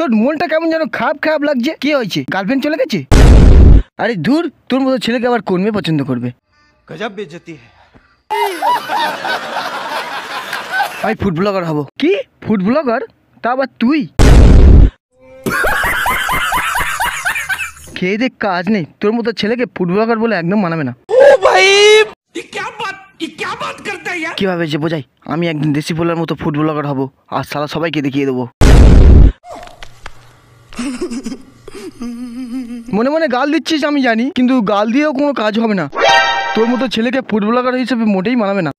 তোর মনটা কেমন যেন খারাপ খারাপ লাগছে। কি হয়েছে, গার্লফ্রেন্ড চলে গেছে? আরে দূর, তোর মতো ছেলেকে আবার কোন মেয়ে পছন্দ করবে? গজব বেইজ্জতি আমি ফুড ব্লগার হব। কি ফুড ব্লগার? তা আবার তুই? খেয়ে দেখ কাজ নেই, তোর মতো ছেলেকে ফুড ব্লগার বলে একদম মানাবে না। ও ভাই क्या बात करता है यार? কিভাবে যে বোঝাই, আমি একদিন দেশি পোলার মতো ফুড ব্লগার হব আর সালা সবাইকে দেখিয়ে দেবো। মনে মনে গাল দিচ্ছিস আমি জানি, কিন্তু গাল দিয়েও কোনো কাজ হবে না। তোর মতো ছেলেকে ফুড ব্লগার হিসেবে মোটেই মানাবে না।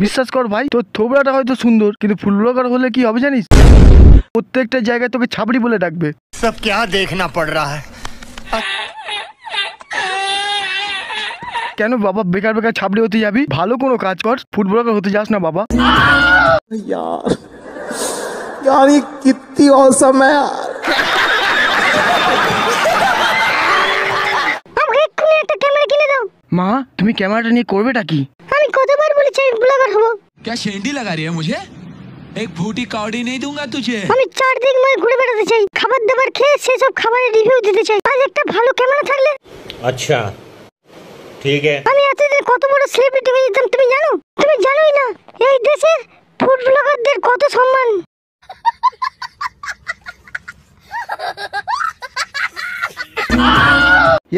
বিশ্বাস কর ভাই, তোর থোবড়াটা হয়তো সুন্দর, কিন্তু ফুড ব্লগার হলে কি হবে জানিস? প্রত্যেকটা জায়গায় তোকে ছাবড়ি বলে ডাকবে। সব क्या देखना पड़ रहा है? কেন বাবা বেকার বেকার ছাবড়ি হতে যাবি? ভালো কোনো কাজ কর, ফুড ব্লগার হতে যাস না বাবা। यार ये कितनी औसम है यार। আমাকে এক্ষুনি একটা ক্যামেরা কিনে দাও। মা তুমি ক্যামেরাটা নিয়ে করবেটা কি? আমি কতবার বলেছি আমি ব্লগার হব। क्या शेंडी लगा रही है मुझे? एक फूटी काउडी नहीं दूंगा तुझे। আমি চারদিক মই ঘুরে বেড়াতে চাই, খাবার দাবার খেয়ে সেসব খাবারের রিভিউ দিতে চাই। আজ একটা ভালো ক্যামেরা থাকলে। আচ্ছা ঠিক আছে। আমি এতদিন কত বড় সেলিব্রিটি হয়ে যেতাম তুমি জানো? তুমি জানোই না এই দেশে ফুড ব্লগারদের কত সম্মান।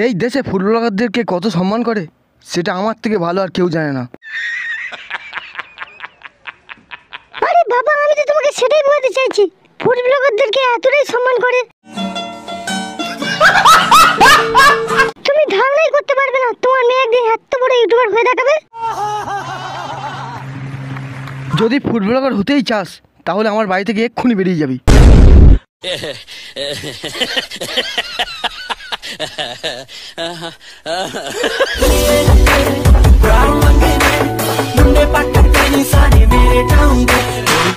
এই দেশে ফুড ব্লগারদেরকে কত সম্মান করে সেটা আমার থেকে ভালো আর কেউ জানে না। আরে বাবা আমি তো তোমাকে সেটাই বলতে চাইছি, ফুড ব্লগারদেরকে এতটাই সম্মান করে তুমি ধারণাই করতে পারবে না। তোমার মেয়ে একদিন এত বড় ইউটিউবার হয়ে দেখাবে। যদি ফুড ব্লগার হতেই চাস তাহলে আমার বাড়ি থেকে এক্ষুনি বেরিয়ে যাবি।